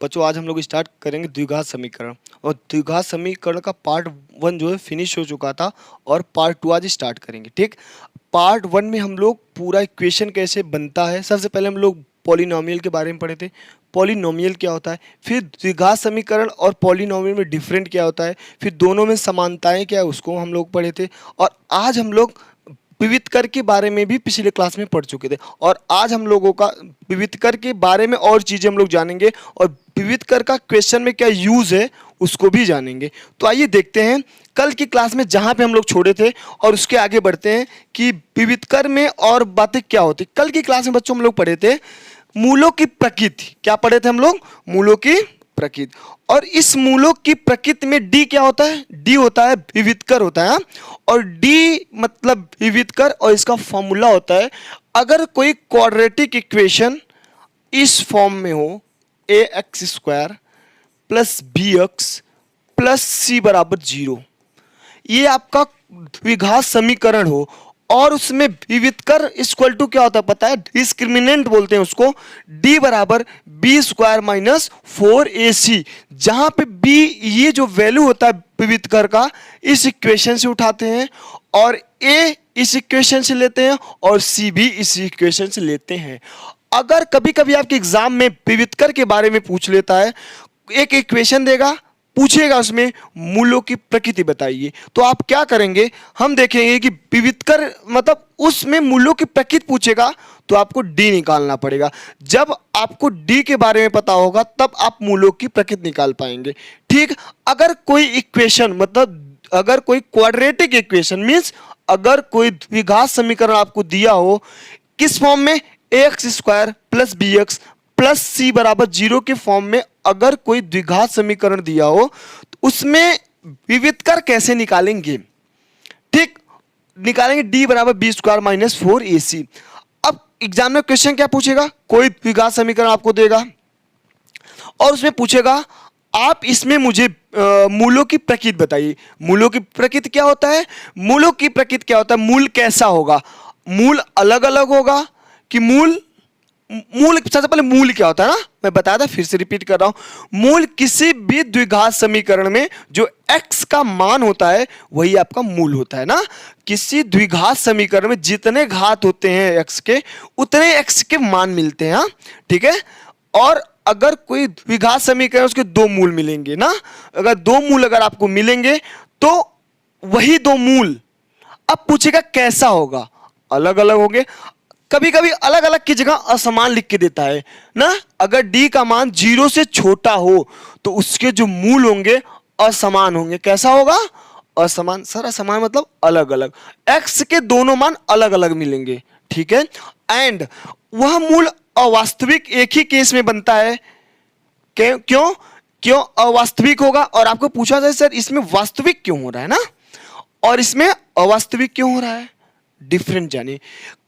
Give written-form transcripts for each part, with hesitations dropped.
बच्चों आज हम लोग स्टार्ट करेंगे द्विघात समीकरण। और द्विघात समीकरण का पार्ट 1 जो है फिनिश हो चुका था और पार्ट 2 आज स्टार्ट करेंगे। ठीक, पार्ट 1 में हम लोग पूरा इक्वेशन कैसे बनता है, सबसे पहले हम लोग पॉलिनोमियल के बारे में पढ़े थे। पॉलिनोमियल क्या होता है, फिर द्विघात समीकरण और पॉलिनोमियल में डिफरेंट क्या होता है, फिर दोनों में समानताएं क्या है उसको हम लोग पढ़े थे। और आज हम लोग विविध कर के बारे में भी पिछले क्लास में पढ़ चुके थे और आज हम लोगों का विविध कर के बारे में और चीज़ें हम लोग जानेंगे और विविध कर का क्वेश्चन में क्या यूज़ है उसको भी जानेंगे। तो आइए देखते हैं कल की क्लास में जहाँ पे हम लोग छोड़े थे और उसके आगे बढ़ते हैं कि विविध कर में और बातें क्या होती। कल की क्लास में बच्चों हम लोग पढ़े थे मूलों की प्रकृति। क्या पढ़े थे हम लोग? मूलों की प्रकृति। और इस मूलों की प्रकृति में डी क्या होता है? डी होता है विविधकर होता है। और डी मतलब विविधकर और इसका फॉर्मूला होता है अगर कोई क्वाड्रेटिक इक्वेशन इस फॉर्म में हो a x square plus b x plus c बराबर 0, ये आपका द्विघात समीकरण हो और उसमें विविधकर इक्वल टू क्या होता है पता है? डिस्क्रिमिनेंट बोलते हैं उसको। d बराबर बी स्क्वायर माइनस 4ac, जहां पे b ये जो वैल्यू होता है विविधकर का इस इक्वेशन से उठाते हैं और a इस इक्वेशन से लेते हैं और c भी इस इक्वेशन से लेते हैं। अगर कभी कभी आपके एग्जाम में विविधकर के बारे में पूछ लेता है, एक इक्वेशन देगा, पूछेगा उसमें मूलों की प्रकृति बताइए, तो आप क्या करेंगे? हम देखेंगे कि विविधकर मतलब उसमें मूलों की प्रकृति पूछेगा तो आपको डी निकालना पड़ेगा। जब आपको डी के बारे में पता होगा तब आप मूलों की प्रकृति निकाल पाएंगे। ठीक, अगर कोई इक्वेशन मतलब अगर कोई क्वाड्रेटिक इक्वेशन मीन्स अगर कोई द्विघात समीकरण आपको दिया हो किस फॉर्म में? X square plus b x plus c बराबर 0 के फॉर्म में अगर कोई द्विघात समीकरण दिया हो तो उसमें विविधकर कैसे निकालेंगे? ठीक, निकालेंगे d बराबर बी स्क्वायर माइनस 4ac। अब एग्जाम में क्वेश्चन क्या पूछेगा? कोई द्विघात समीकरण आपको देगा और उसमें पूछेगा आप इसमें मुझे मूलों की प्रकृति बताइए। मूलों की प्रकृति क्या होता है? मूलों की प्रकृति क्या होता है? मूल कैसा होगा? मूल अलग अलग होगा कि मूल सबसे पहले मूल क्या होता है ना, मैं बताया था, फिर से रिपीट कर रहा हूं। मूल किसी भी द्विघात समीकरण में जो x का मान होता है वही आपका मूल होता है ना। किसी द्विघात समीकरण में जितने घात होते हैं x के उतने x के मान मिलते हैं। ठीक है, और अगर कोई द्विघात समीकरण उसके दो मूल मिलेंगे ना, अगर दो मूल अगर आपको मिलेंगे तो वही दो मूल अब पूछेगा कैसा होगा? अलग अलग होंगे। कभी कभी अलग अलग की जगह असमान लिख के देता है ना। अगर d का मान 0 से छोटा हो तो उसके जो मूल होंगे असमान होंगे। कैसा होगा? असमान। सर असमान मतलब अलग अलग, x के दोनों मान अलग अलग मिलेंगे। ठीक है, एंड वह मूल अवास्तविक एक ही केस में बनता है। क्यों अवास्तविक होगा? और आपको पूछा जाए सर इसमें वास्तविक क्यों हो रहा है ना और इसमें अवास्तविक क्यों हो रहा है? डिफरेंट जानिए।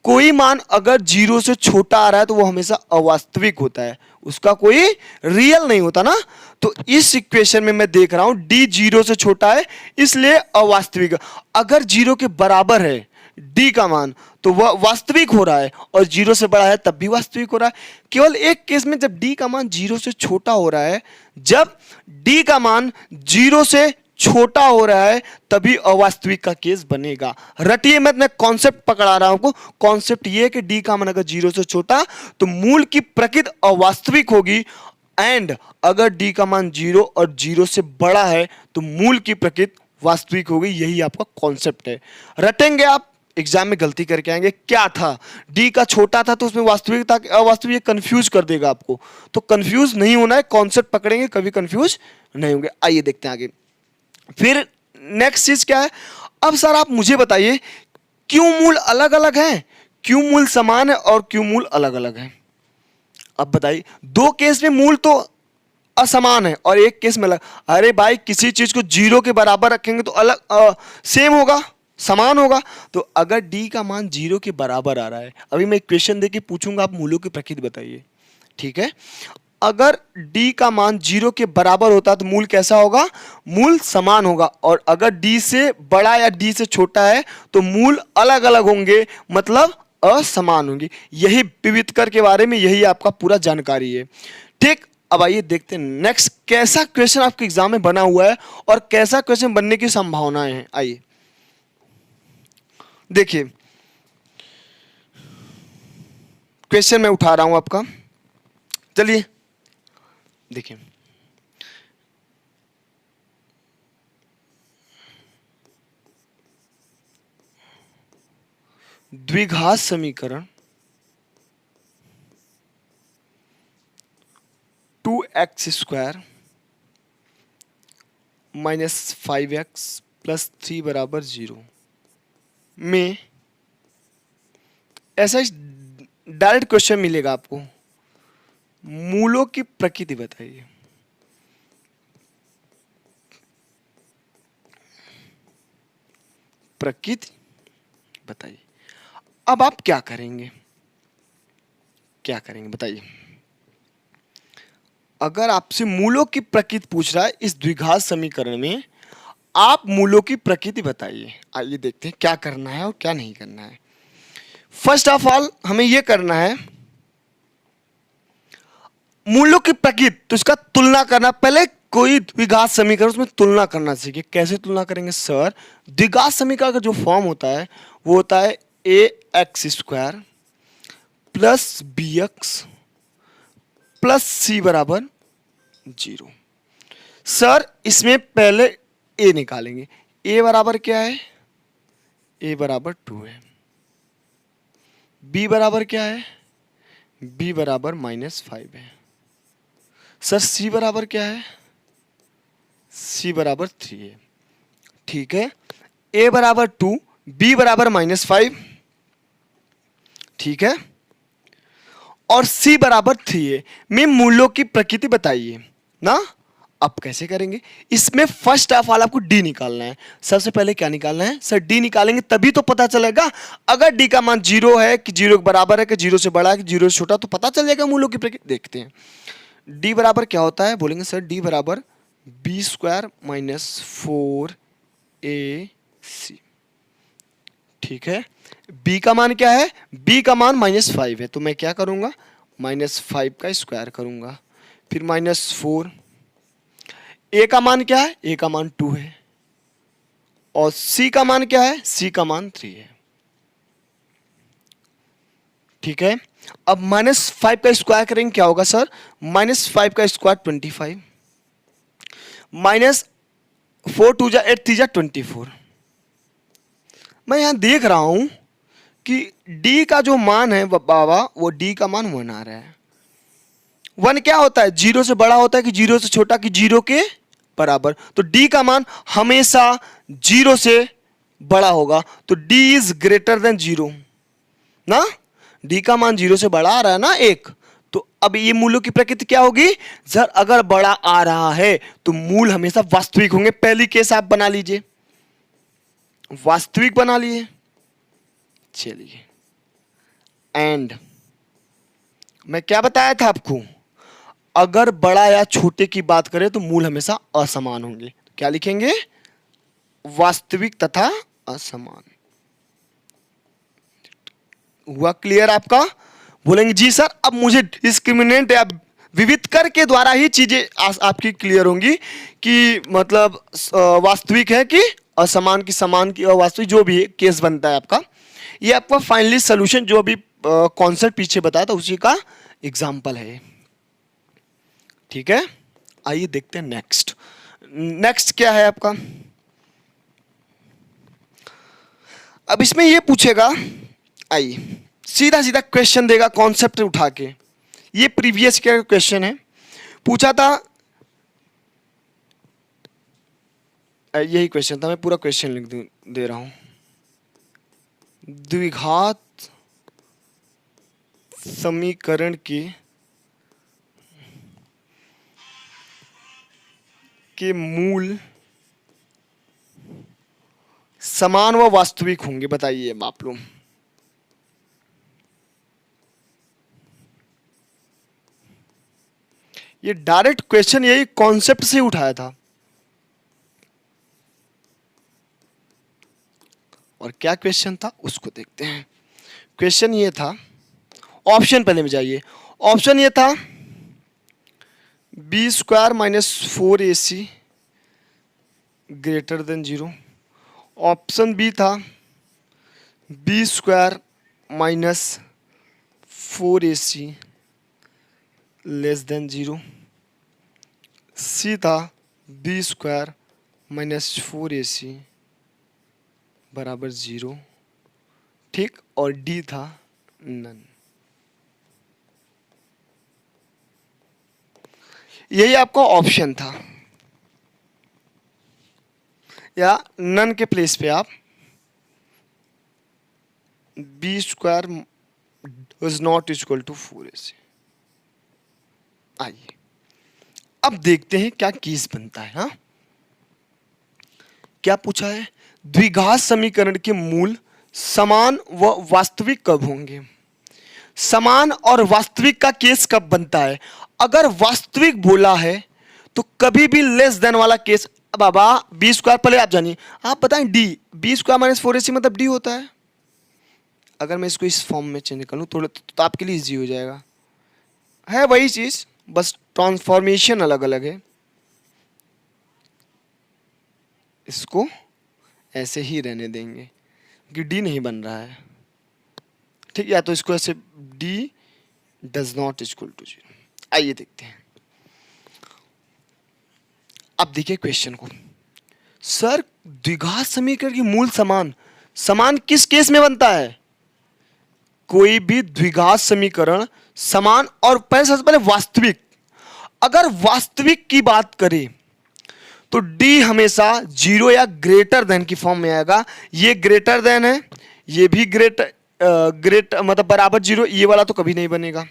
कोई मान अगर 0 से छोटा आ रहा है तो वो हमेशा अवास्तविक होता है, उसका कोई रियल नहीं होता ना। तो इस इक्वेशन में मैं देख रहा हूं d 0 से छोटा है इसलिए अवास्तविक। अगर 0 के बराबर है d का मान तो वह वास्तविक हो रहा है और 0 से बड़ा है तब भी वास्तविक हो रहा है। केवल एक केस में जब d का मान 0 से छोटा हो रहा है, जब d का मान 0 से छोटा हो रहा है तभी अवास्तविक का केस बनेगा। रटिए, मैं कॉन्सेप्ट पकड़ा रहा हूं आपको। कॉन्सेप्ट ये है कि डी का मान अगर 0 से छोटा तो मूल की प्रकृति अवास्तविक होगी, एंड अगर डी का मान 0 और 0 से बड़ा है तो मूल की प्रकृति वास्तविक होगी। यही आपका कॉन्सेप्ट है। रटेंगे आप, एग्जाम में गलती करके आएंगे। क्या था? डी का छोटा था तो उसमें वास्तविक था, अवास्तविक, कंफ्यूज कर देगा आपको। तो कंफ्यूज नहीं होना है, कॉन्सेप्ट पकड़ेंगे कभी कंफ्यूज नहीं होंगे। आइए देखते हैं आगे। फिर नेक्स्ट चीज क्या है? अब सर आप मुझे बताइए क्यों मूल अलग अलग हैं, क्यों मूल समान है और क्यों मूल अलग अलग हैं? अब बताइए, दो केस में मूल तो असमान है और एक केस में अलग। अरे भाई किसी चीज को 0 के बराबर रखेंगे तो अलग सेम होगा, समान होगा। तो अगर d का मान 0 के बराबर आ रहा है, अभी मैं क्वेश्चन देके पूछूंगा आप मूलों की प्रकृति बताइए। ठीक है, अगर d का मान 0 के बराबर होता तो मूल कैसा होगा? मूल समान होगा। और अगर d से बड़ा या d से छोटा है तो मूल अलग अलग होंगे, मतलब असमान होंगे। यही विविधकर के बारे में यही आपका पूरा जानकारी है। ठीक, अब आइए देखते हैं नेक्स्ट कैसा क्वेश्चन आपके एग्जाम में बना हुआ है और कैसा क्वेश्चन बनने की संभावनाएं हैं। आइए देखिए, क्वेश्चन मैं उठा रहा हूं आपका, चलिए देखिए। द्विघात समीकरण 2x² माइनस 5x प्लस 3 बराबर 0 में ऐसा डायरेक्ट क्वेश्चन मिलेगा आपको, मूलों की प्रकृति बताइए। प्रकृति बताइए। अब आप क्या करेंगे, क्या करेंगे बताइए। अगर आपसे मूलों की प्रकृति पूछ रहा है इस द्विघात समीकरण में, आप मूलों की प्रकृति बताइए। आइए देखते हैं क्या करना है और क्या नहीं करना है। फर्स्ट ऑफ ऑल हमें यह करना है मूलों की प्रकृति, तो इसका तुलना करना। पहले कोई द्विघात समीकरण उसमें तुलना करना सीखिए। कैसे तुलना करेंगे सर? द्विघात समीकरण का जो फॉर्म होता है वो होता है ax² plus bx plus c बराबर 0। सर इसमें पहले a निकालेंगे। a बराबर क्या है? a बराबर 2 है। b बराबर क्या है? b बराबर -5 है। सर c बराबर क्या है? c बराबर 3 है। ठीक है, a बराबर 2, b बराबर -5, ठीक है, और c बराबर 3 है। में मूलों की प्रकृति बताइए ना। अब कैसे करेंगे? इसमें फर्स्ट ऑफ ऑल आपको d निकालना है। सबसे पहले क्या निकालना है सर? d निकालेंगे तभी तो पता चलेगा। अगर d का मान 0 है कि 0 के बराबर है कि 0 से बड़ा है कि 0 से छोटा, तो पता चल जाएगा मूलों की प्रकृति। देखते हैं d बराबर क्या होता है। बोलेंगे सर d बराबर b² माइनस 4ac। ठीक है, b का मान क्या है? b का मान -5 है, तो मैं क्या करूंगा? -5 का स्क्वायर करूंगा, फिर -4। a का मान क्या है? a का मान 2 है, और c का मान क्या है? c का मान 3 है। ठीक है, अब -5 का स्क्वायर करेंगे, क्या होगा सर? -5 का स्क्वायर 25, -4 2 जा 8 3 जा 24। मैं यहां देख रहा हूं कि d का जो मान है बाबा, वो d का मान 1 आ रहा है। 1 क्या होता है? 0 से बड़ा होता है कि 0 से छोटा कि 0 के बराबर। तो d का मान हमेशा 0 से बड़ा होगा, तो d इज ग्रेटर देन 0 ना। d का मान 0 से बड़ा आ रहा है ना 1, तो अब ये मूलों की प्रकृति क्या होगी सर? अगर बड़ा आ रहा है तो मूल हमेशा वास्तविक होंगे। पहली केस आप बना लीजिए, वास्तविक बना लिए। चलिए, एंड मैं क्या बताया था आपको? अगर बड़ा या छोटे की बात करें तो मूल हमेशा असमान होंगे। क्या लिखेंगे? वास्तविक तथा असमान। हुआ क्लियर आपका? बोलेंगे जी सर अब मुझे डिस्क्रिमिनेंट या विविधकर के द्वारा ही चीजें आपकी क्लियर होंगी कि मतलब वास्तविक है कि असमान की, समान की, अवास्तविक, जो भी केस बनता है आपका। ये आपका फाइनली सोल्यूशन जो अभी कॉन्सेप्ट पीछे बताया था उसी का एग्जाम्पल है। ठीक है, आइए देखते हैं नेक्स्ट। नेक्स्ट क्या है आपका? अब इसमें ये पूछेगा, आइए सीधा सीधा क्वेश्चन देगा कॉन्सेप्ट उठा के। ये प्रीवियस का क्वेश्चन है, पूछा था, यही क्वेश्चन था। मैं पूरा क्वेश्चन लिख दे रहा हूं। द्विघात समीकरण के मूल समान व वास्तविक होंगे, बताइए आप लोग। ये डायरेक्ट क्वेश्चन यही कॉन्सेप्ट से उठाया था। और क्या क्वेश्चन था उसको देखते हैं। क्वेश्चन ये था, ऑप्शन पहले में जाइए। ऑप्शन ये था b square minus 4ac greater than 0। Option b था b square minus 4ac less than 0। C था बी स्क्वायर माइनस 4ac बराबर 0। ठीक, और डी था नन। यही आपका ऑप्शन था, या नन के प्लेस पे आप B square is not equal to 4ac। आइए अब देखते हैं क्या केस बनता है। हाँ, क्या पूछा है? द्विघात समीकरण के मूल समान व वास्तविक कब होंगे? समान और वास्तविक का केस कब बनता है? अगर वास्तविक बोला है तो कभी भी लेस देन वाला केस। बाबा बी स्क्वायर, पहले आप जानिए, आप बताएं D, B square minus 4ac मतलब डी होता है। अगर मैं इसको इस फॉर्म में चेंज कर लूँ थोड़ा तो आपके लिए इजी हो जाएगा। है वही चीज, बस ट्रांसफॉर्मेशन अलग अलग है। इसको ऐसे ही रहने देंगे कि डी नहीं बन रहा है। ठीक, या तो इसको ऐसे D does not equal to 0। आइए देखते हैं। अब देखिए क्वेश्चन को। सर द्विघात समीकरण की मूल समान, समान किस केस में बनता है? कोई भी द्विघात समीकरण समान, और पहले सबसे पहले वास्तविक। अगर वास्तविक की बात करें तो डी हमेशा 0 या ग्रेटर देन की फॉर्म में आएगा। ये ग्रेटर देन है, ये भी ग्रेट मतलब बराबर 0, ये वाला तो कभी नहीं बनेगा,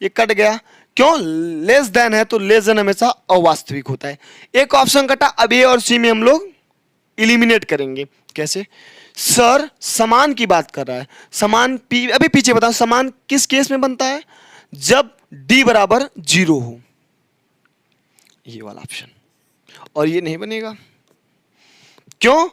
ये कट गया। क्यों? लेस देन है तो लेस देन हमेशा अवास्तविक होता है। एक ऑप्शन कटा, अब ए और सी में हम लोग इलिमिनेट करेंगे। कैसे? सर समान की बात कर रहा है, समान अभी पीछे बताओ, समान किस केस में बनता है? जब डी बराबर 0 हो, ये वाला ऑप्शन, और ये नहीं बनेगा। क्यों?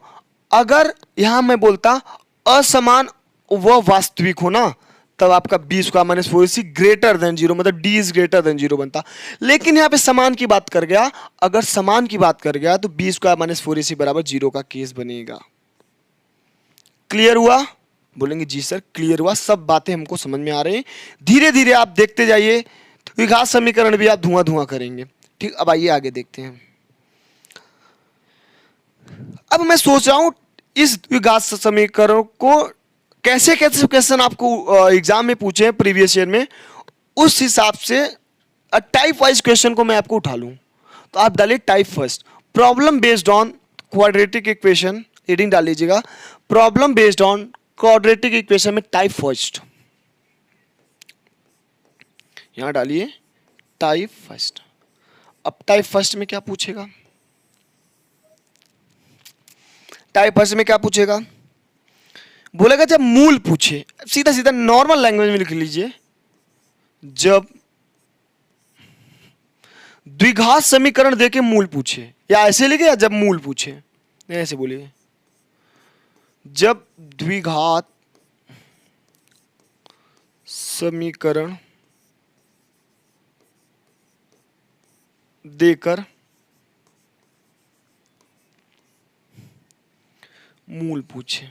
अगर यहां मैं बोलता असमान व वास्तविक हो ना, तब आपका B square minus 4ac greater than 0 मतलब डी इज ग्रेटर देन 0 बनता। लेकिन यहां पे समान की बात कर गया, अगर समान की बात कर गया तो बी स्क्वायर माइनस 4ac बराबर 0 का केस बनेगा। क्लियर हुआ? बोलेंगे जी सर क्लियर हुआ, सब बातें हमको समझ में आ रही हैं। धीरे धीरे आप देखते जाइए, द्विघात समीकरण भी आप धुआं धुआं करेंगे। ठीक, अब आइए आगे देखते हैं। अब मैं सोच रहा हूं इस द्विघात समीकरण को कैसे कैसे क्वेश्चन आपको एग्जाम में पूछे प्रीवियस ईयर में, उस हिसाब से टाइप वाइज क्वेश्चन को मैं आपको उठा लूं। तो आप डालिए type first, problem based on quadratic equation, reading डाल लीजिएगा। Problem based on quadratic equation में टाइप फर्स्ट, यहां डालिए टाइप फर्स्ट। अब टाइप फर्स्ट में क्या पूछेगा? टाइप फर्स्ट में क्या पूछेगा? बोलेगा जब मूल पूछे, सीधा सीधा नॉर्मल लैंग्वेज में लिख लीजिए, जब द्विघात समीकरण देके मूल पूछे, या ऐसे लिखे या जब मूल पूछे, ऐसे बोलिए, जब द्विघात समीकरण देकर मूल पूछे।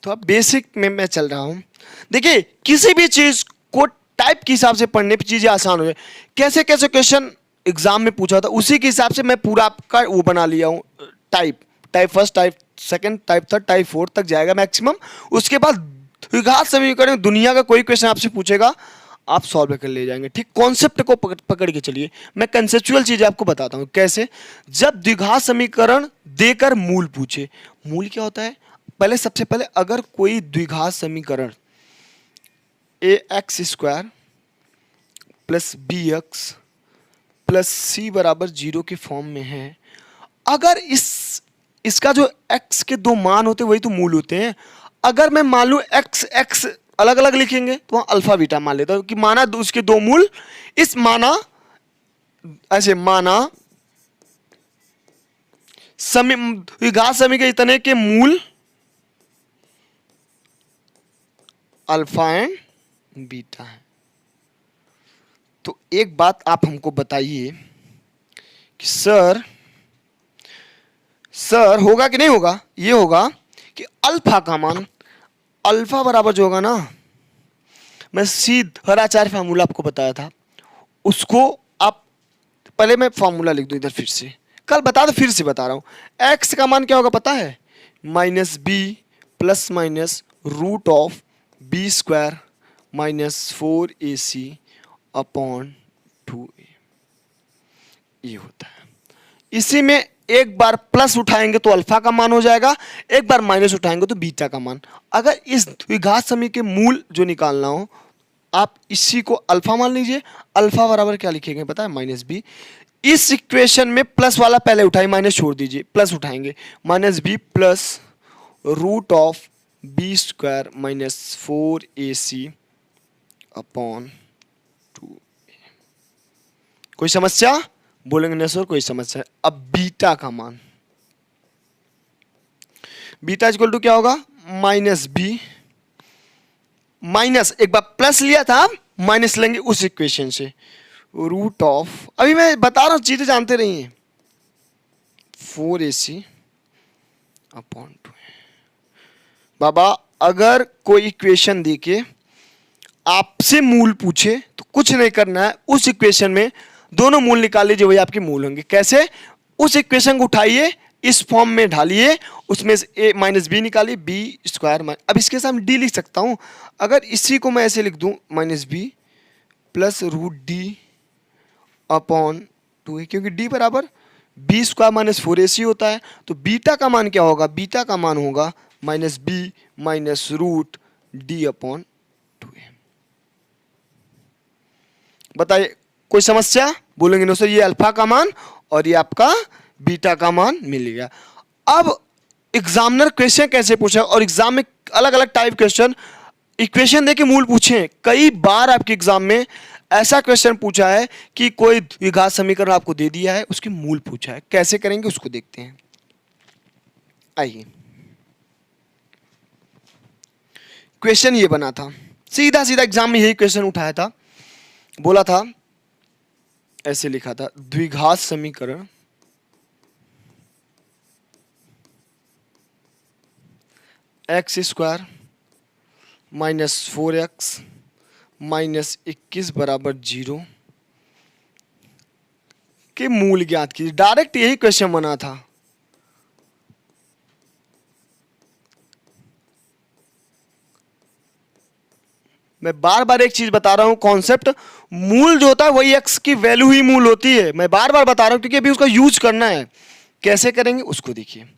तो अब बेसिक में मैं चल रहा हूं। देखिए किसी भी चीज को टाइप के हिसाब से पढ़ने पर चीजें आसान हो जाए। कैसे कैसे क्वेश्चन एग्जाम में पूछा था उसी के हिसाब से मैं पूरा आपका वो बना लिया हूं। Type first, type second, type third, type fourth तक जाएगा मैक्सिमम। उसके बाद द्विघात समीकरण दुनिया का कोई क्वेश्चन आपसे पूछेगा आप सॉल्व कर ले जाएंगे। ठीक, कॉन्सेप्ट को पकड़ के चलिए। मैं कंसेप्चुअल चीजें आपको बताता हूं कैसे। जब द्विघात समीकरण देकर मूल पूछे, मूल क्या होता है? पहले सबसे पहले अगर कोई द्विघात समीकरण a x square plus b x plus c बराबर 0 के फॉर्म में है, अगर इसका जो x के दो मान होते हैं वही तो मूल होते हैं। अगर मैं मान लूं x अलग अलग लिखेंगे तो वहां अल्फा बीटा मान लेता हूं कि माना उसके दो मूल, इस माना ऐसे माना द्विघात समीकरण इतने के मूल अल्फा एंड बीटा है। तो एक बात आप हमको बताइए कि सर होगा कि नहीं होगा? ये होगा कि अल्फा का मान, अल्फा बराबर जो होगा ना, मैं सीधाचार्य फार्मूला आपको बताया था, उसको आप पहले मैं फार्मूला लिख दूं इधर, फिर से कल बता दो, फिर से बता रहा हूं। एक्स का मान क्या होगा पता है? Minus B plus minus root of B square minus 4ac upon 2a, ये होता है। इसी में एक बार प्लस उठाएंगे तो अल्फा का मान हो जाएगा, एक बार माइनस उठाएंगे तो बीटा का मान। अगर इस द्विघात समीकरण के मूल जो निकालना हो, आप इसी को अल्फा मान लीजिए। अल्फा बराबर क्या लिखेंगे पता है? Minus B. इस इक्वेशन में प्लस वाला पहले उठाइए, माइनस छोड़ दीजिए, प्लस उठाएंगे, minus B plus root of B square minus 4ac upon 2। कोई समस्या? बोलेंगे नहीं सर कोई समस्या है। अब बीटा का मान, बीटा इक्वल टू क्या होगा? माइनस बी माइनस, एक बार प्लस लिया था, माइनस लेंगे उस इक्वेशन से, रूट ऑफ, अभी मैं बता रहा हूं चीजें जानते रहिए, 4ac अपॉन 2। बाबा अगर कोई इक्वेशन देके आपसे मूल पूछे तो कुछ नहीं करना है, उस इक्वेशन में दोनों मूल निकाल लीजिए, वही आपके मूल होंगे। कैसे? उस इक्वेशन को उठाइए, इस फॉर्म में ढालिए, उसमें से ए माइनस बी निकालिए, बी स्क्वायर, अब इसके साथ डी लिख सकता हूं। अगर इसी को मैं ऐसे लिख दूं, minus B plus root D upon 2a, क्योंकि डी बराबर बी स्क्वायर माइनस 4ac होता है। तो बीटा का मान क्या होगा? बीटा का मान होगा minus B minus root D upon 2a। बताइए कोई समस्या? बोलेंगे नो सर ये अल्फा का मान और ये आपका बीटा का मान मिल गया। अब एग्जामिनर क्वेश्चन कैसे पूछे, और एग्जाम में अलग अलग टाइप क्वेश्चन, इक्वेशन देके मूल पूछे। कई बार आपके एग्जाम में ऐसा क्वेश्चन पूछा है कि कोई द्विघात समीकरण आपको दे दिया है, उसकी मूल पूछा है, कैसे करेंगे उसको देखते हैं। आइए, क्वेश्चन ये बना था, सीधा सीधा एग्जाम में यही क्वेश्चन उठाया था, बोला था, ऐसे लिखा था, द्विघात समीकरण x square minus 4x minus 21 बराबर 0 के मूल ज्ञात कीजिए। डायरेक्ट यही क्वेश्चन बना था। मैं बार बार एक चीज बता रहा हूं, कॉन्सेप्ट, मूल जो होता है वही x की वैल्यू ही मूल होती है। मैं बार बार बता रहा हूं क्योंकि अभी उसका यूज करना है। कैसे करेंगे उसको देखिए।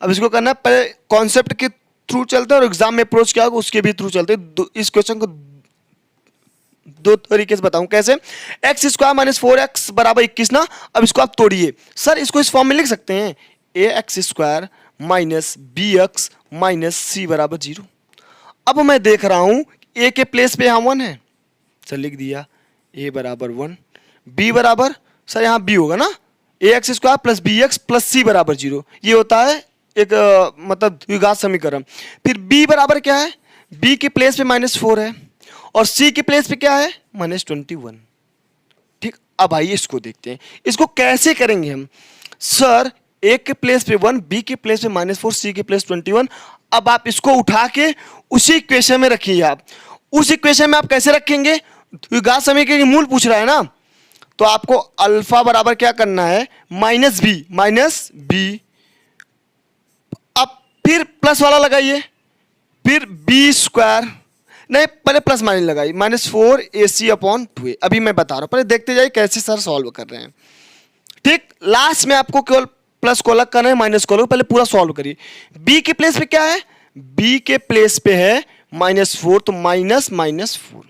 अब इसको करना है, पहले कॉन्सेप्ट के थ्रू चलते हैं और एग्जाम में अप्रोच क्या होगा उसके भी थ्रू चलते हैं। इस क्वेश्चन को दो तरीके से बताऊं कैसे। एक्स स्क्वायर माइनस 4x बराबर 21 ना। अब इसको आप तोड़िए। सर इसको इस फॉर्म में लिख सकते हैं, a x square minus b x minus c बराबर 0। अब मैं देख रहा हूं ए के प्लेस पे यहां 1 है, सर लिख दिया ए बराबर 1, बी बराबर, सर यहां बी होगा ना, a x square plus b x plus c बराबर 0। ये होता है एक मतलब द्विघात समीकरण। फिर b बराबर क्या है? b के प्लेस पे -4 है और c के प्लेस पे क्या है? -21। ठीक, अब आइए इसको देखते हैं। इसको कैसे करेंगे हम? सर a के प्लेस पे 1, b के प्लेस पे -4, c के प्लेस 21। अब आप इसको उठा के उसी इक्वेशन में रखिए। आप उस इक्वेशन में आप कैसे रखेंगे? द्विघात समीकरण के मूल पूछ रहा है ना, तो आपको अल्फा बराबर क्या करना है? Minus B. फिर प्लस वाला लगाइए, फिर बी स्क्वायर, नहीं पहले प्लस माइनस लगाइए, -4ac अपॉन 2a। अभी मैं बता रहा हूं, पहले देखते जाइए कैसे सर सॉल्व कर रहे हैं। ठीक, लास्ट में आपको केवल प्लस को अलग करना है, माइनस को अलग, पहले पूरा सॉल्व करिए। b के प्लेस पे क्या है? b के प्लेस पे है -4, तो -4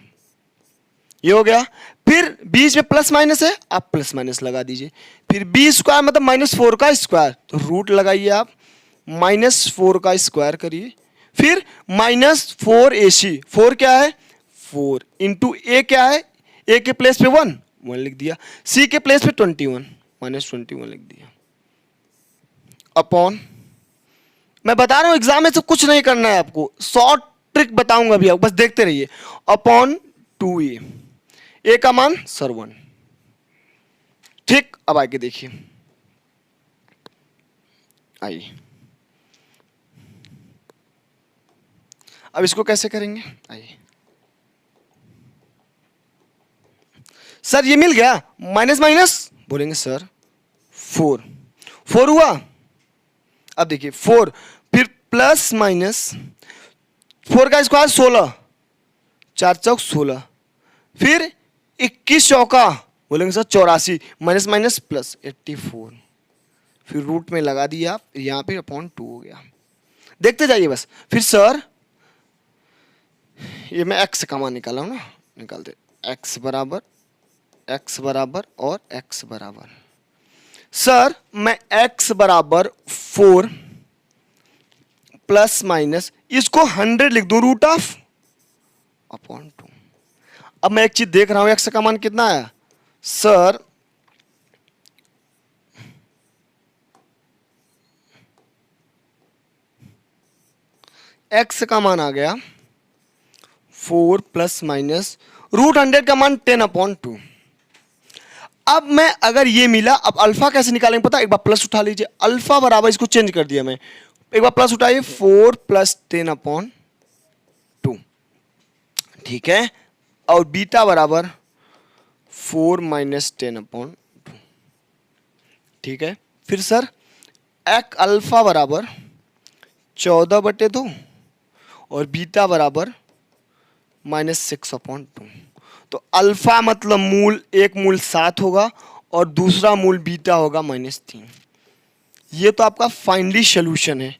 ये हो गया। फिर बीच में प्लस माइनस है, आप प्लस माइनस लगा दीजिए। फिर बी स्क्वायर मतलब -4 का स्क्वायर, तो रूट लगाइए आप, -4 का स्क्वायर करिए। फिर -4ac, 4 क्या है? 4 इंटू ए क्या है? ए के प्लेस पे 1 लिख दिया, सी के प्लेस पे 21 -21 लिख दिया, अपॉन, मैं बता रहा हूं एग्जाम में से कुछ नहीं करना है आपको, शॉर्ट ट्रिक बताऊंगा अभी, आप बस देखते रहिए। अपॉन 2a, a का मान सर 1। ठीक, अब आगे देखिए, आइए अब इसको कैसे करेंगे। आइए सर ये मिल गया, माइनस माइनस बोलेंगे सर 4, 4 हुआ। अब देखिए 4, फिर प्लस माइनस 4 का स्क्वायर 16, 4 चौक 16, फिर 21 चौका बोलेंगे सर 84, माइनस माइनस प्लस 84, फिर रूट में लगा दिया आप, यहाँ पे अपॉन 2 हो गया। देखते जाइए बस। फिर सर ये मैं x का मान निकाला हूं ना, निकाल दे, x बराबर और x बराबर। सर मैं x बराबर 4 प्लस माइनस इसको 100 लिख दूं रूट ऑफ अपॉन 2। अब मैं एक चीज देख रहा हूं, x का मान कितना आया सर, x का मान आ गया 4 प्लस माइनस रूट 100 का मान 10 अपॉन 2। अब मैं अगर ये मिला, अब अल्फा कैसे निकालेंगे पता, एक बार प्लस उठा लीजिए, अल्फा बराबर इसको चेंज कर दिया मैं, एक बार प्लस उठाइए 4 प्लस 10 अपॉन 2, ठीक है, और बीटा बराबर 4 माइनस 10 अपॉन 2, ठीक है। फिर सर एक अल्फा बराबर 14/2 और बीटा बराबर -6 अपॉन 2। तो अल्फा मतलब मूल, एक मूल 7 होगा और दूसरा मूल बीटा होगा -3। ये तो आपका फाइनली सॉल्यूशन है,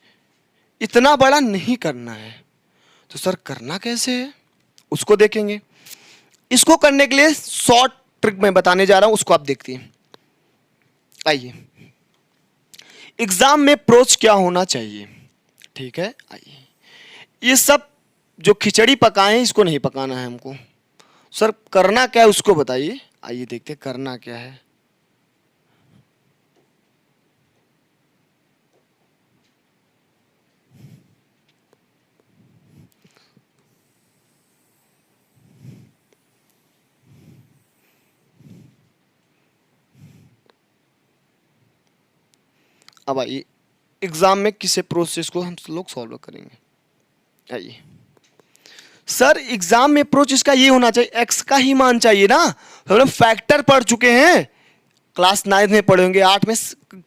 इतना बड़ा नहीं करना है। तो सर करना कैसे है उसको देखेंगे। इसको करने के लिए शॉर्ट ट्रिक मैं बताने जा रहा हूं, उसको आप देखते हैं। आइए, एग्जाम में अप्रोच क्या होना चाहिए, ठीक है। आइए, ये सब जो खिचड़ी पकाए इसको नहीं पकाना है हमको। सर करना क्या है उसको बताइए। आइए देखते हैं करना क्या है। अब आइए, एग्जाम में किस प्रोसेस को हम लोग सॉल्व करेंगे। आइए सर, एग्जाम में अप्रोच इसका ये होना चाहिए, एक्स का ही मान चाहिए ना। हम लोग फैक्टर पढ़ चुके हैं, क्लास 9 में पढ़े होंगे, 8 में,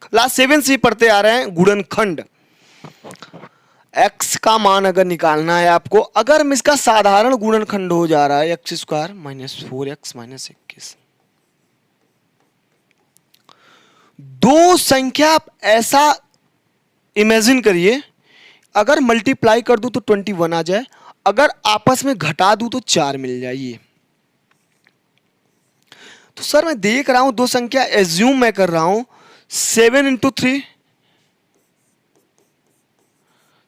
क्लास 7 से ही पढ़ते आ रहे हैं गुणनखंड। एक्स का मान अगर निकालना है आपको, अगर मैं इसका साधारण गुणनखंड हो जा रहा है एक्स स्क्वायर -4x -21, दो संख्या आप ऐसा इमेजिन करिए, अगर मल्टीप्लाई कर दूं तो 21 आ जाए, अगर आपस में घटा दूं तो 4 मिल जाइए। तो सर मैं देख रहा हूं दो संख्या एज्यूम मैं कर रहा हूं, 7 × 3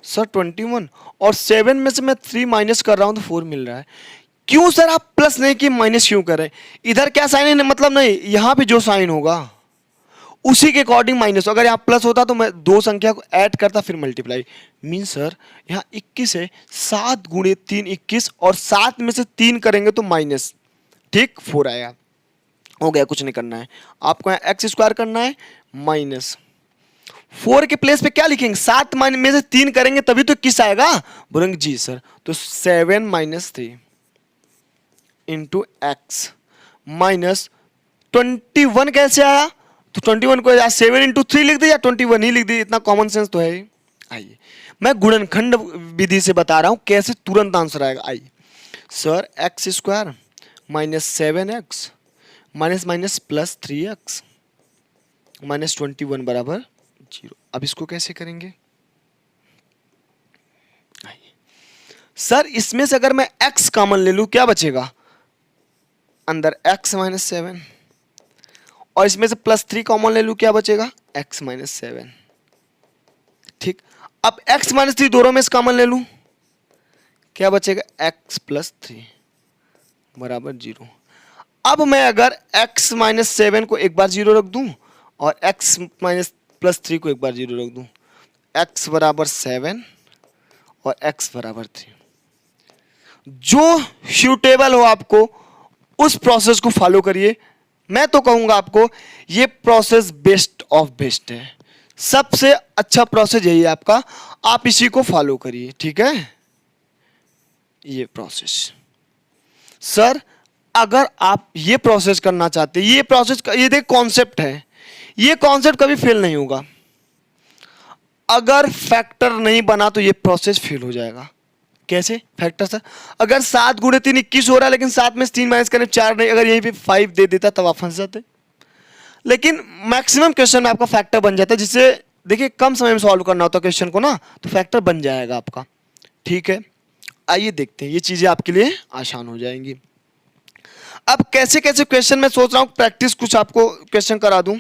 सर 21, और 7 में से मैं 3 माइनस कर रहा हूं तो 4 मिल रहा है। क्यों सर आप प्लस नहीं कि माइनस क्यों कर रहे हैं? इधर क्या साइन है मतलब नहीं, यहां पे जो साइन होगा उसी के अकॉर्डिंग माइनस। अगर यहाँ प्लस होता तो मैं दो संख्या को ऐड करता फिर मल्टीप्लाई। मीन सर यहाँ 21 है, 7 × 3 21, और 7 में से 3 करेंगे तो माइनस, ठीक 4 आएगा। हो गया, कुछ नहीं करना है आपको, यहाँ एक्स स्क्वायर करना है -4 के प्लेस पे क्या लिखेंगे, 7 में से 3 करेंगे तभी तो 21 आएगा। बोलेंगे जी सर, तो 7 - 3 इंटू एक्स -21 कैसे आया, तो 21 को 7 × 3 लिख दे या 21 ही लिख दे, इतना कॉमन सेंस तो है ही। आइए मैं गुणनखंड विधि से बता रहा हूं कैसे तुरंत आंसर आएगा। आइए sir, x square -7x +3x -21 बराबर 0। अब इसको कैसे करेंगे। आइए सर, इसमें से अगर मैं x कॉमन ले लूं क्या बचेगा, अंदर x -7, और इसमें से +3 कॉमन ले लूं क्या बचेगा, x -7, ठीक। अब x -3 दोनों में से कॉमन ले लूं क्या बचेगा, x +3 बराबर 0। अब मैं अगर x -7 को एक बार 0 रख दूं और x +3 को एक बार 0 रख दूं, x बराबर 7 और x बराबर 3, जो सूटेबल हो आपको उस प्रोसेस को फॉलो करिए। मैं तो कहूंगा आपको ये प्रोसेस बेस्ट ऑफ बेस्ट है, सबसे अच्छा प्रोसेस यही है आपका, आप इसी को फॉलो करिए। ठीक है, ये प्रोसेस सर, अगर आप ये प्रोसेस करना चाहते हैं, ये प्रोसेस ये देख कॉन्सेप्ट है, ये कॉन्सेप्ट कभी फेल नहीं होगा। अगर फैक्टर नहीं बना तो ये प्रोसेस फेल हो जाएगा। कैसे फैक्टर सर? अगर 7 गुणे 3 21 हो रहा है, लेकिन 7 में से 3 माइनस करें 4 नहीं, अगर यहीं पे 5 दे देता तब आप फंस जाते। लेकिन मैक्सिमम क्वेश्चन में आपका फैक्टर बन जाता है, जिससे देखिए कम समय में सॉल्व करना होता है क्वेश्चन को ना, तो फैक्टर बन जाएगा आपका। ठीक है, आइए देखते हैं, ये चीजें आपके लिए आसान हो जाएंगी। अब कैसे कैसे क्वेश्चन मैं सोच रहा हूं प्रैक्टिस कुछ आपको क्वेश्चन करा दूं।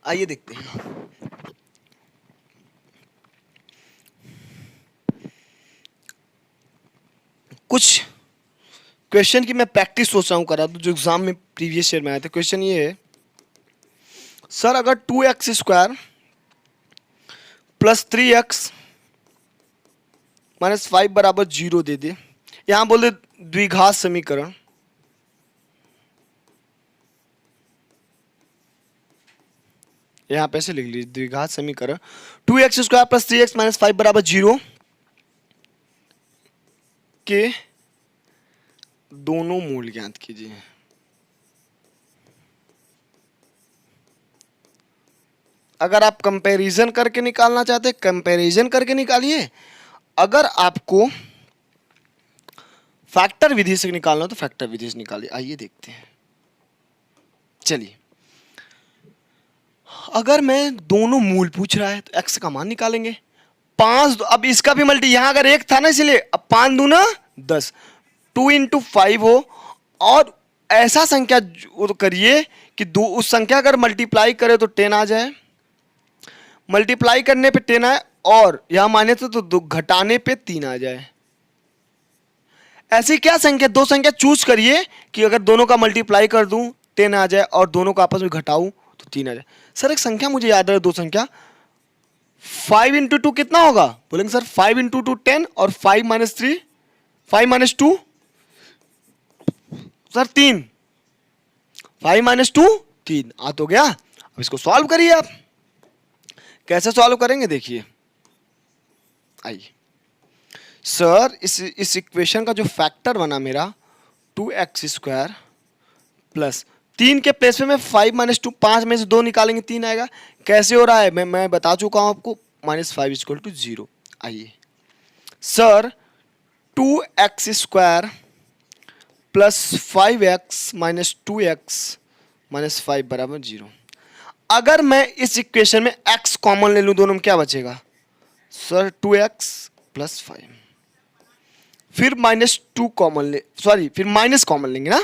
आइए देखते हैं, कुछ क्वेश्चन की मैं प्रैक्टिस सोच रहा हूं करा दूं जो एग्जाम में प्रीवियस ईयर में आए थे। क्वेश्चन ये है सर, अगर 2x² प्लस 3x माइनस 5 बराबर 0 दे दे, यहां बोले द्विघात समीकरण, यहां पे ऐसे लिख लीजिए द्विघात समीकरण 2x² प्लस 3x माइनस 5 बराबर 0 के दोनों मूल ज्ञात कीजिए। अगर आप कंपैरिजन करके निकालना चाहते हैं कंपैरिजन करके निकालिए, अगर आपको फैक्टर विधि से निकालना हो तो फैक्टर विधि से निकालिए। आइए देखते हैं, चलिए अगर मैं दोनों मूल पूछ रहा है तो x का मान निकालेंगे। 5, अब इसका भी मल्टी, यहां अगर 1 था ना इसलिए, अब 5 दूना 10, 2 इंटू 5 हो, और ऐसा संख्या करिए कि दो उस संख्या अगर मल्टीप्लाई करे तो 10 आ जाए, मल्टीप्लाई करने पे 10 आए, और यहां माने तो दो घटाने पे 3 आ जाए। ऐसी क्या संख्या, दो संख्या चूज करिए कि अगर दोनों का मल्टीप्लाई कर दूं 10 आ जाए और दोनों का आपस में घटाऊं तो 3 आ जाए। सर एक संख्या मुझे याद है, दो संख्या, 5 इंटू 2 कितना होगा? बोलेंगे सर 5 इंटू 2 10, और 5 माइनस 3, 5 माइनस 2 सर 3, 5 माइनस 2 3 आ तो गया। अब इसको सॉल्व करिए आप, कैसे सॉल्व करेंगे देखिए। आइए सर, इस इक्वेशन का जो फैक्टर बना मेरा 2x² प्लस 3 के प्लेस पे मैं 5 माइनस 2, 5 में से 2 निकालेंगे 3 आएगा। कैसे हो रहा है मैं बता चुका हूं आपको, -5 = 0। आइए sir, 2x² plus 5x minus 2x minus 5 बराबर 0। अगर मैं इस इक्वेशन में x कॉमन ले लूं, दोनों में क्या बचेगा सर? 2x प्लस 5, फिर -2 कॉमन ले, सॉरी फिर माइनस कॉमन लेंगे ना,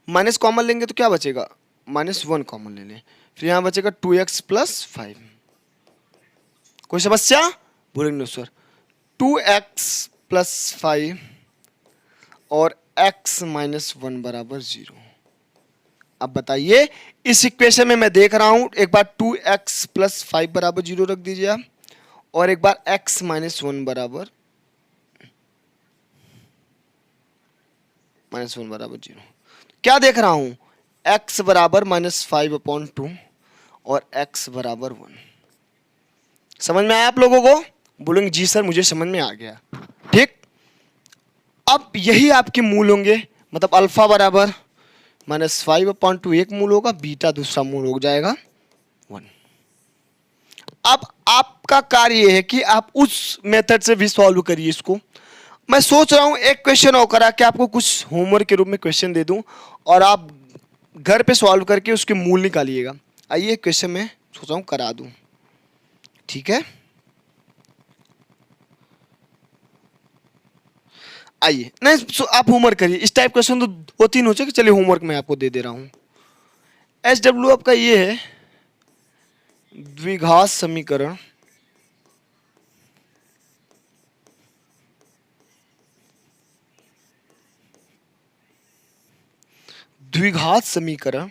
माइनस कॉमन लेंगे तो क्या बचेगा? -1 कॉमन ले लें, फिर यहां बचेगा 2x प्लस 5। कोई समस्या? बोलेंगे सर 2x प्लस 5 और x -1 बराबर 0। अब बताइए, इस इक्वेशन में मैं देख रहा हूं, एक बार 2x प्लस 5 बराबर 0 रख दीजिए आप, और एक बार x -1 बराबर -1 0। क्या देख रहा हूं? x बराबर -5/2 और x बराबर 1। समझ में आया आप लोगों को? बोलेंगे जी सर मुझे समझ में आ गया। ठीक, अब यही आपके मूल होंगे, मतलब अल्फा बराबर -5/2 एक मूल होगा, बीटा दूसरा मूल हो जाएगा 1। अब आपका कार्य यह है कि आप उस मेथड से भी सॉल्व करिए इसको। मैं सोच रहा हूं एक क्वेश्चन और करा के आपको कुछ होमवर्क के रूप में क्वेश्चन दे दूं, और आप घर पे सॉल्व करके उसके मूल निकालिएगा। आइए क्वेश्चन में सोच रहा हूं करा दूं, ठीक है? आइए, नहीं आप होमवर्क करिए, इस टाइप क्वेश्चन तो 2-3 हो चुके, चलिए होमवर्क मैं आपको दे दे रहा हूं। SW आपका ये है द्विघात समीकरण द्विघात समीकरण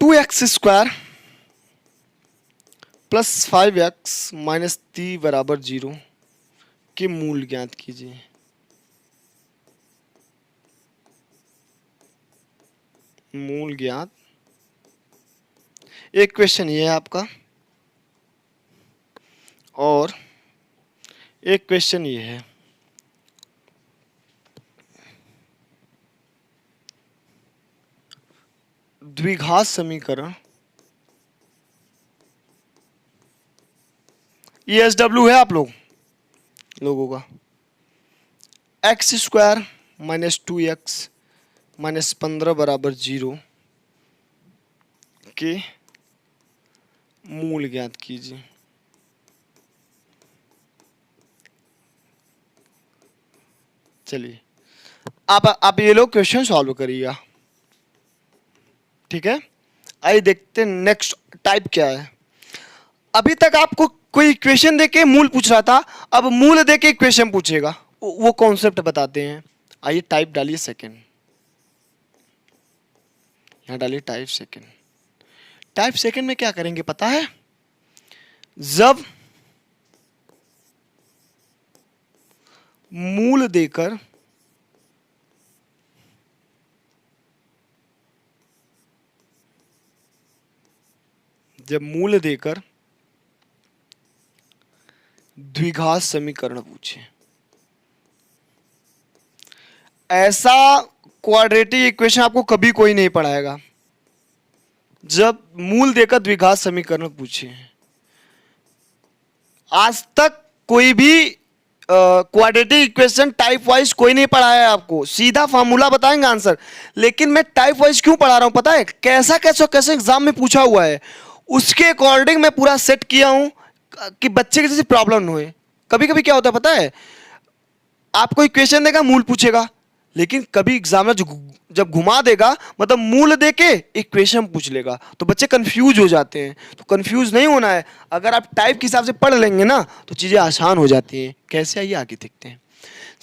2x² प्लस 5x माइनस 3 बराबर 0 के मूल ज्ञात कीजिए। मूल ज्ञात, एक क्वेश्चन ये है आपका और एक क्वेश्चन ये है। द्विघात समीकरण, ESW है आप लोगों का, x² माइनस 2x माइनस 15 बराबर 0 के मूल ज्ञात कीजिए। चलिए आप ये लोग क्वेश्चन सॉल्व करिएगा, ठीक है। आइए देखते हैं नेक्स्ट टाइप क्या है। अभी तक आपको कोई इक्वेशन देके मूल पूछ रहा था, अब मूल देके इक्वेशन पूछेगा, वो कॉन्सेप्ट बताते हैं। आइए टाइप डालिए सेकंड, यहां डालिए टाइप सेकंड। टाइप सेकंड में क्या करेंगे पता है? जब मूल देकर द्विघात समीकरण पूछे, ऐसा क्वाड्रेटिक इक्वेशन आपको कभी कोई नहीं पढ़ाएगा। जब मूल देकर द्विघात समीकरण पूछे, आज तक कोई भी क्वाड्रेटिक इक्वेशन टाइप वाइज कोई नहीं पढ़ाया है आपको, सीधा फार्मूला बताएंगे आंसर। लेकिन मैं टाइप वाइज क्यों पढ़ा रहा हूं पता है? कैसा कैसा कैसे एग्जाम में पूछा हुआ है उसके अकॉर्डिंग मैं पूरा सेट किया हूं कि बच्चे की जैसे प्रॉब्लम न होए। कभी कभी क्या होता है पता है, आपको इक्वेशन देगा मूल पूछेगा, लेकिन कभी एग्जामिनर जब घुमा देगा मतलब मूल देके इक्वेशन पूछ लेगा, तो बच्चे कंफ्यूज हो जाते हैं। तो कंफ्यूज नहीं होना है, अगर आप टाइप के हिसाब से पढ़ लेंगे ना तो चीजें आसान हो जाती हैं। कैसे, आइए आगे देखते हैं।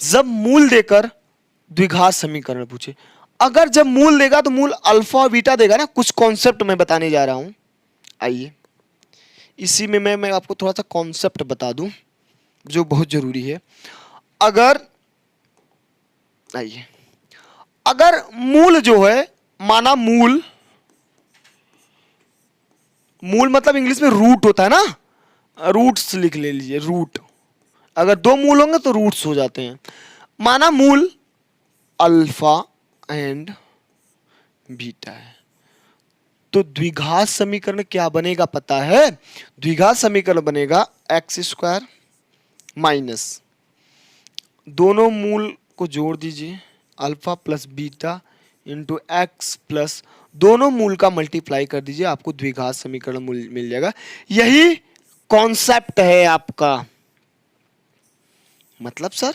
जब मूल देकर द्विघात समीकरण पूछे, अगर जब मूल देगा तो मूल अल्फा बीटा देगा ना, कुछ कॉन्सेप्ट मैं बताने जा रहा हूं। आइए इसी में मैं आपको थोड़ा सा कॉन्सेप्ट बता दूं जो बहुत जरूरी है। आइए अगर मूल जो है, माना मूल मतलब इंग्लिश में रूट होता है ना, रूट्स लिख ले लीजिए, रूट। अगर दो मूल होंगे तो रूट्स हो जाते हैं। माना मूल अल्फा एंड बीटा है, तो द्विघात समीकरण क्या बनेगा पता है? द्विघात समीकरण बनेगा x² माइनस, दोनों मूल को जोड़ दीजिए, alpha plus beta into x plus दोनों मूल का मल्टीप्लाई कर दीजिए, आपको द्विघात समीकरण मिल जाएगा। यही कॉन्सेप्ट है आपका। मतलब सर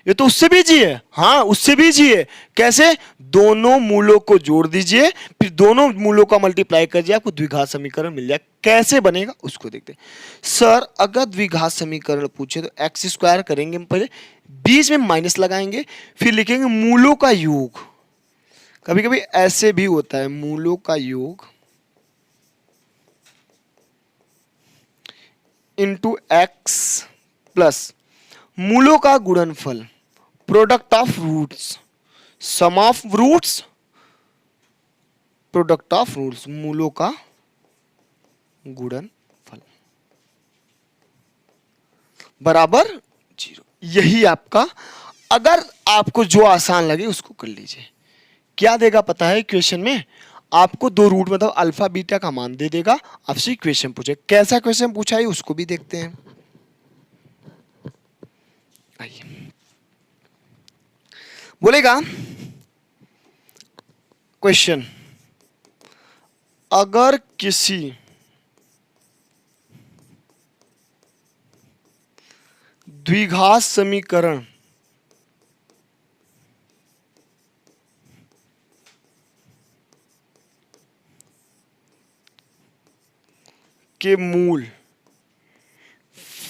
ये तो उससे भी इजी है। हाँ उससे भी इजी है। कैसे? दोनों मूलों को जोड़ दीजिए, फिर दोनों मूलों का मल्टीप्लाई कर दीजिए, आपको द्विघात समीकरण मिल जाएगा। कैसे बनेगा उसको देखते हैं। सर अगर द्विघात समीकरण पूछे तो x² करेंगे पहले, बीच में माइनस लगाएंगे, फिर लिखेंगे मूलों का योग। कभी कभी ऐसे भी होता है, मूलों का योग इंटू एक्स प्लस मूलों का गुणनफल, product of roots, sum of roots, product of roots, मूलों का गुणनफल बराबर 0। यही आपका, अगर आपको जो आसान लगे उसको कर लीजिए। क्या देगा पता है इक्वेशन में? आपको दो रूट मतलब अल्फा बीटा का मान दे देगा, आपसे इक्वेशन पूछे। कैसा क्वेश्चन पूछा है उसको भी देखते हैं। आइए बोलेगा क्वेश्चन, अगर किसी द्विघात समीकरण के मूल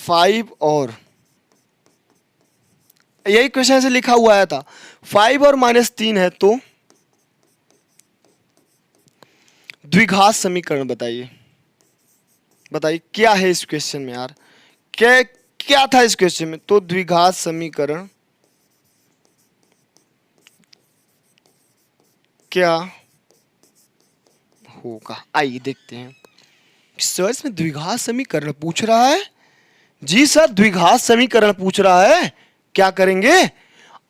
5 और यही क्वेश्चन ऐसे लिखा हुआ आया था। 5 और -3 है तो द्विघात समीकरण बताइए। बताइए क्या है इस क्वेश्चन में यार, क्या क्या था इस क्वेश्चन में। तो द्विघात समीकरण क्या होगा, आइए देखते हैं। सर इसमें द्विघात समीकरण पूछ रहा है। जी सर, द्विघात समीकरण पूछ रहा है। क्या करेंगे,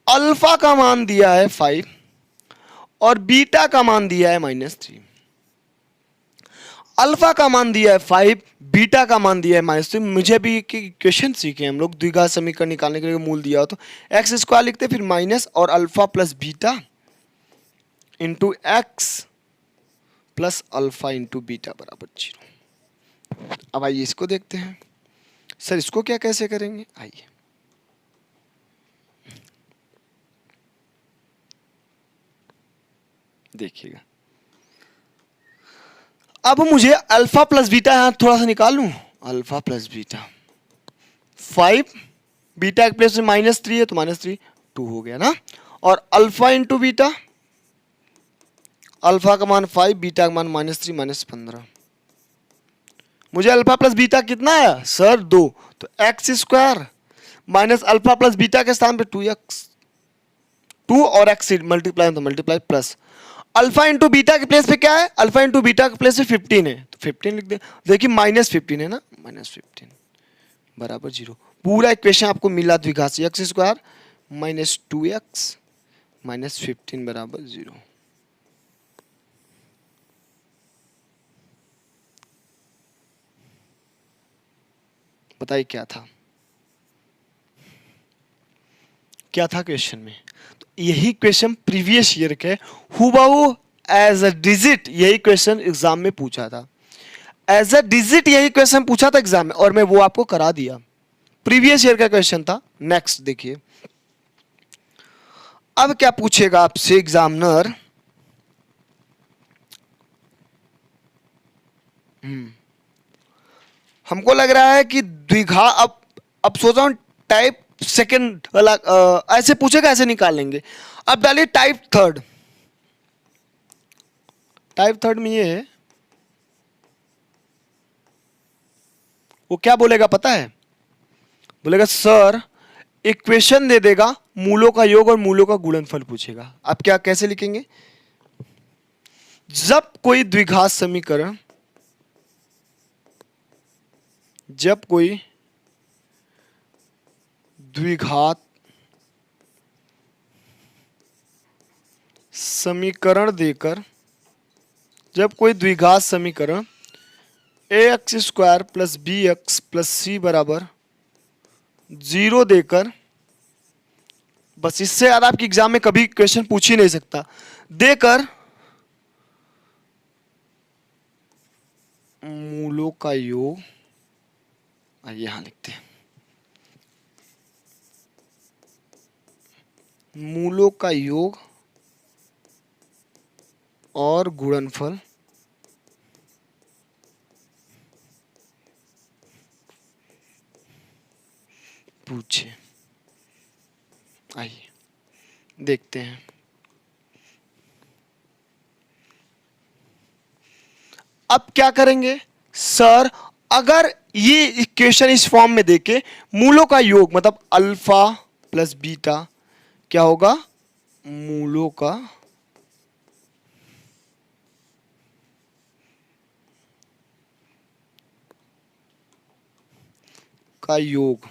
अल्फा का मान दिया है 5 और बीटा का मान दिया है -3। अल्फा का मान दिया है 5, बीटा का मान दिया है -3। मुझे भी क्वेश्चन सीखे हम लोग, द्विघात समीकरण निकालने के लिए मूल दिया हो तो एक्स स्क्वायर लिखते फिर माइनस और alpha plus beta into x plus alpha into beta बराबर 0। अब आइए इसको देखते हैं। सर इसको क्या कैसे करेंगे, आइए देखिएगा। अब मुझे अल्फा प्लस बीटा यहां थोड़ा सा निकाल लूं। अल्फा प्लस बीटा 5, बीटा के प्लेस में -3 है तो -3 2 हो गया ना। और अल्फा इंटू बीटा, अल्फा का मान 5, बीटा का मान -3 -15। मुझे अल्फा प्लस बीटा कितना है सर 2, तो x square minus alpha plus beta के स्थान पे 2x, 2 और एक्स मल्टीप्लाई तो multiply plus alpha into beta के प्लेस पे क्या है, अल्फा इंटू बीटा के प्लेस पे 15 है तो 15 लिख दे। देखिए -15 है ना, -15 बराबर 0। पूरा इक्वेशन आपको मिला द्विघात से, एक्स स्क्वायर -2x -15 बराबर 0। बताइए क्या था, क्या था क्वेश्चन में। तो यही क्वेश्चन प्रीवियस ईयर के हुबहू एज अ डिजिट यही क्वेश्चन एग्जाम में पूछा था। एज अ डिजिट यही क्वेश्चन पूछा था एग्जाम में और मैं वो आपको करा दिया। प्रीवियस ईयर का क्वेश्चन था। नेक्स्ट देखिए, अब क्या पूछेगा आपसे एग्जामिनर। हमको लग रहा है कि द्विघात, अब सोच रहा हूं टाइप सेकंड वाला ऐसे पूछेगा, ऐसे निकाल लेंगे। अब डालिए टाइप थर्ड। टाइप थर्ड में ये है, वो क्या बोलेगा पता है, बोलेगा सर इक्वेशन दे देगा, मूलों का योग और मूलों का गुणनफल पूछेगा। आप क्या कैसे लिखेंगे, जब कोई द्विघात समीकरण, जब कोई द्विघात समीकरण देकर, जब कोई द्विघात समीकरण ax square plus b x plus c बराबर 0 देकर, बस इससे ज्यादा आपकी एग्जाम में कभी क्वेश्चन पूछ ही नहीं सकता, देकर मूलों का योग, यहां लिखते हैं मूलों का योग और गुणनफल पूछे। आइए देखते हैं। अब क्या करेंगे सर, अगर ये इक्वेशन इस फॉर्म में देके मूलों का योग मतलब अल्फा प्लस बीटा क्या होगा, मूलों का योग।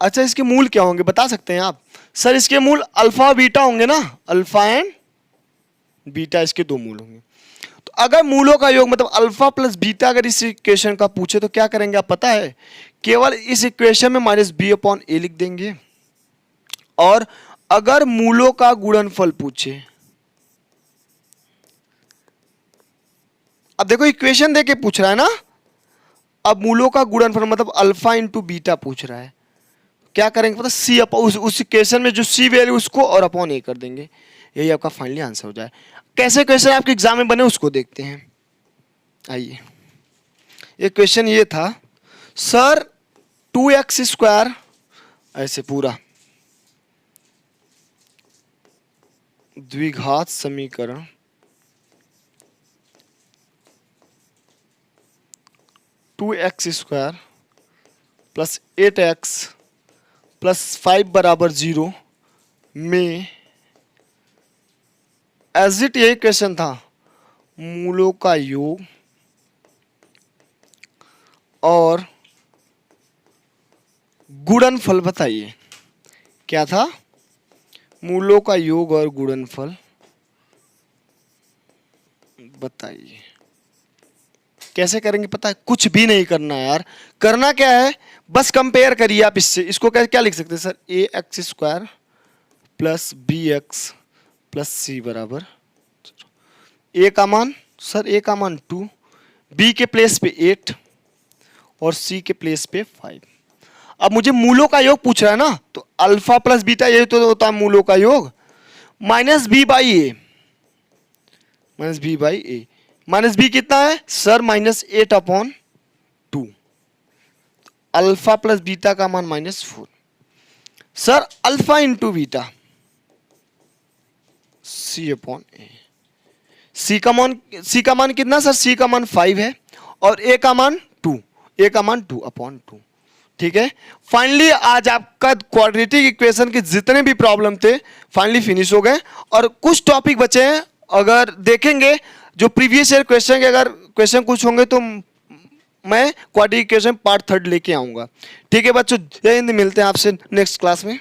अच्छा इसके मूल क्या होंगे बता सकते हैं आप, सर इसके मूल अल्फा बीटा होंगे ना, अल्फा एंड बीटा इसके दो मूल होंगे। तो अगर मूलों का योग मतलब अल्फा प्लस बीटा अगर इस इक्वेशन का पूछे तो क्या करेंगे आप पता है, केवल इस इक्वेशन में -b/a लिख देंगे। और अगर मूलों का गुणनफल पूछे, अब देखो इक्वेशन देके पूछ रहा है ना, अब मूलों का गुणनफल मतलब अल्फा इंटू बीटा पूछ रहा है, क्या करेंगे पता, सी उस इक्वेशन में जो सी वैल्यू उसको और अपॉन ए कर देंगे, यही आपका फाइनली आंसर हो जाए। कैसे क्वेश्चन आपके एग्जाम में बने उसको देखते हैं। आइए ये क्वेश्चन ये था, सर 2x स्क्वायर ऐसे पूरा द्विघात समीकरण two x square plus 8x plus 5 बराबर 0 में एज इट यही क्वेश्चन था, मूलों का योग और गुणनफल बताइए। क्या था? मूलों का योग और गुणनफल बताइए। कैसे करेंगे पता है? कुछ भी नहीं करना है यार। करना क्या है, बस कंपेयर करिए आप इससे। इसको क्या क्या लिख सकते हैं sir? A x square plus b x plus c बराबर, ए का मान सर, ए का मान 2, बी के प्लेस पे 8 और सी के प्लेस पे 5। अब मुझे मूलों का योग पूछ रहा है ना, तो अल्फा प्लस बीटा यही तो होता है मूलों का योग। Minus B by A, minus B by A, minus B कितना है सर? -8/2। अल्फा प्लस बीटा का मान -4। Sir alpha into beta C/A। सी का मान कितना सर? सी का मान 5 है और ए का मान 2, ए का मान 2/2। ठीक है। फाइनली आज आपका क्वाड्रेटिक इक्वेशन के जितने भी प्रॉब्लम थे फाइनली फिनिश हो गए और कुछ टॉपिक बचे हैं। अगर देखेंगे जो प्रीवियस ईयर क्वेश्चन के अगर क्वेश्चन कुछ होंगे तो मैं क्वाड्रेटिक इक्वेशन पार्ट 3 लेके आऊंगा। ठीक है बच्चों, जय हिंद। मिलते हैं आपसे नेक्स्ट क्लास में।